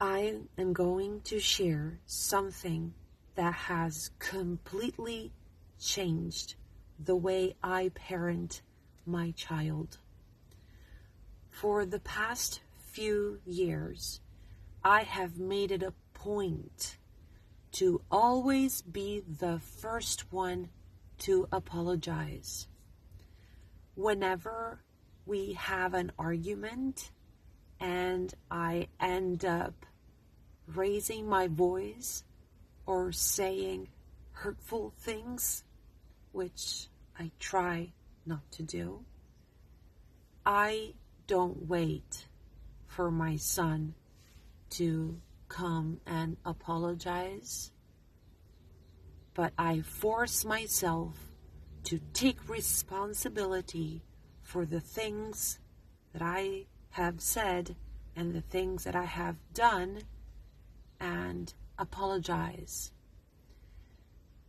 I am going to share something that has completely changed the way I parent my child. For the past few years, I have made it a point to always be the first one to apologize. Whenever we have an argument and I end up raising my voice or saying hurtful things, which I try not to do, I don't wait for my son to come and apologize, but I force myself to take responsibility for the things that I have said and the things that I have done and apologize.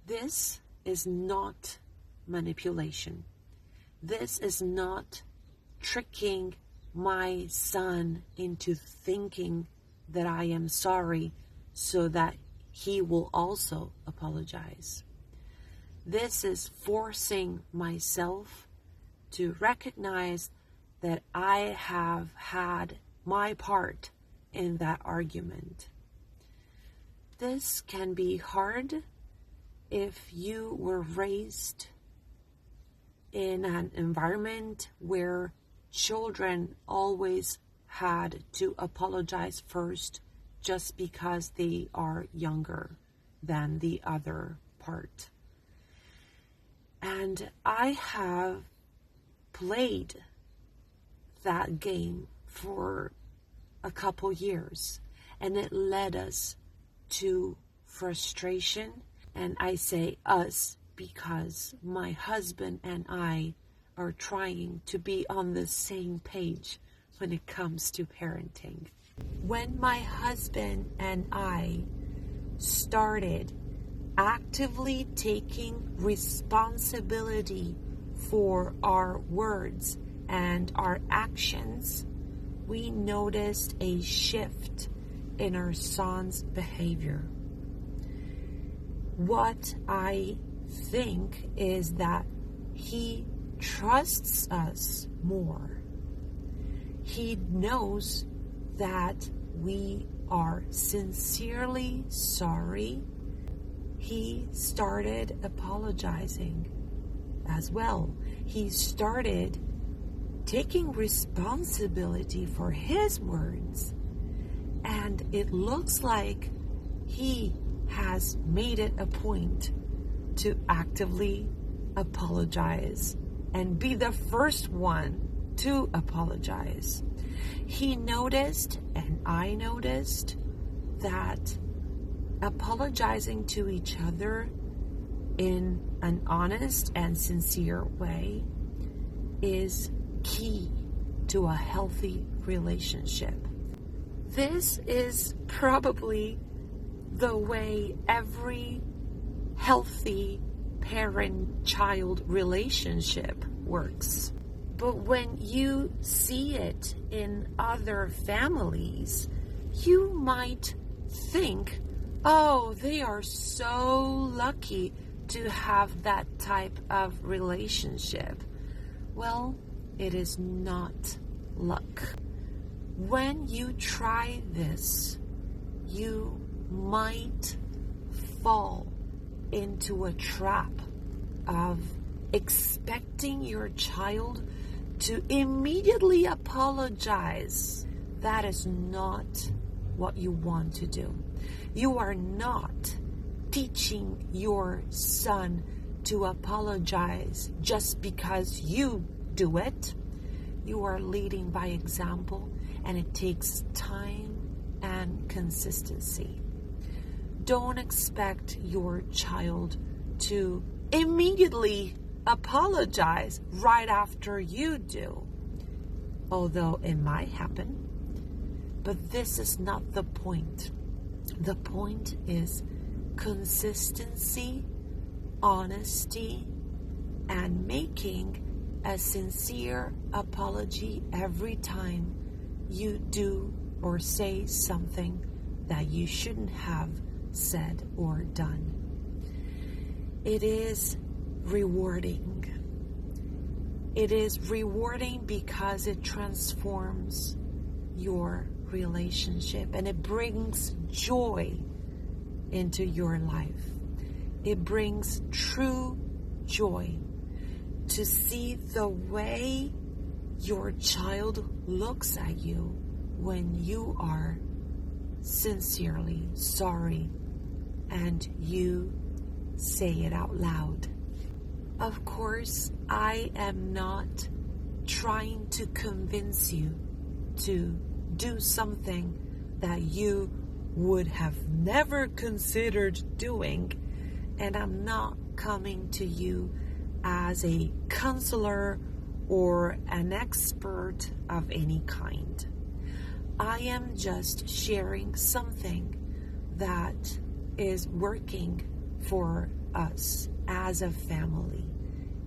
This is not manipulation. This is not tricking my son into thinking that I am sorry so that he will also apologize. This is forcing myself to recognize that I have had my part in that argument. This can be hard if you were raised in an environment where children always had to apologize first just because they are younger than the other part. And I have played that game for a couple years, and it led us to frustration. And I say us because my husband and I are trying to be on the same page when it comes to parenting. When my husband and I started actively taking responsibility for our words and our actions, we noticed a shift in our son's behavior. What I think is that he trusts us more. He knows that we are sincerely sorry. He started apologizing as well. He started taking responsibility for his words. And it looks like he has made it a point to actively apologize and be the first one to apologize. He noticed, and I noticed, that apologizing to each other in an honest and sincere way is key to a healthy relationship. This is probably the way every healthy parent-child relationship works. But when you see it in other families, you might think, oh, they are so lucky to have that type of relationship. Well, it is not luck. When you try this, you might fall into a trap of expecting your child to immediately apologize. That is not what you want to do. You are not teaching your son to apologize just because you do it. You are leading by example, and it takes time and consistency. Don't expect your child to immediately apologize right after you do, although it might happen. But this is not the point. The point is consistency, honesty, and making a sincere apology every time you do or say something that you shouldn't have said or done. It is rewarding. It is rewarding because it transforms your relationship and it brings joy into your life. It brings true joy to see the way your child looks at you when you are sincerely sorry and you say it out loud. Of course, I am not trying to convince you to do something that you would have never considered doing, and I'm not coming to you as a counselor or an expert of any kind. I am just sharing something that is working for us as a family,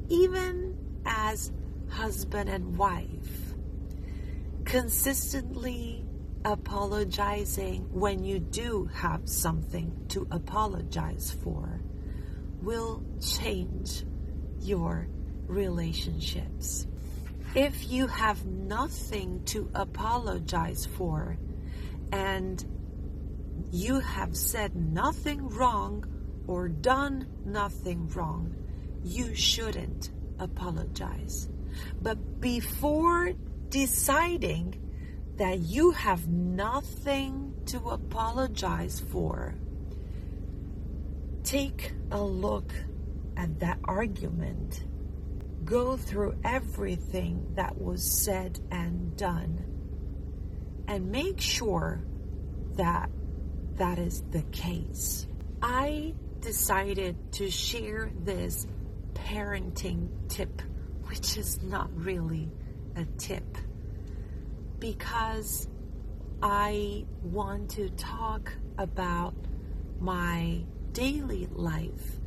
even as husband and wife. Consistently apologizing when you do have something to apologize for will change your relationships. If you have nothing to apologize for and you have said nothing wrong or done nothing wrong, you shouldn't apologize. But before deciding that you have nothing to apologize for, take a look at that argument. Go through everything that was said and done and make sure that that is the case. I decided to share this parenting tip, which is not really a tip, because I want to talk about my daily life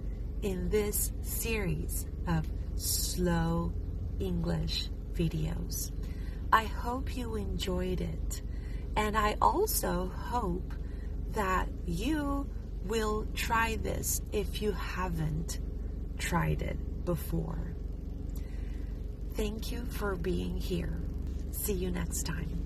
in this series of slow English videos. I hope you enjoyed it, and I also hope that you will try this if you haven't tried it before. Thank you for being here. See you next time.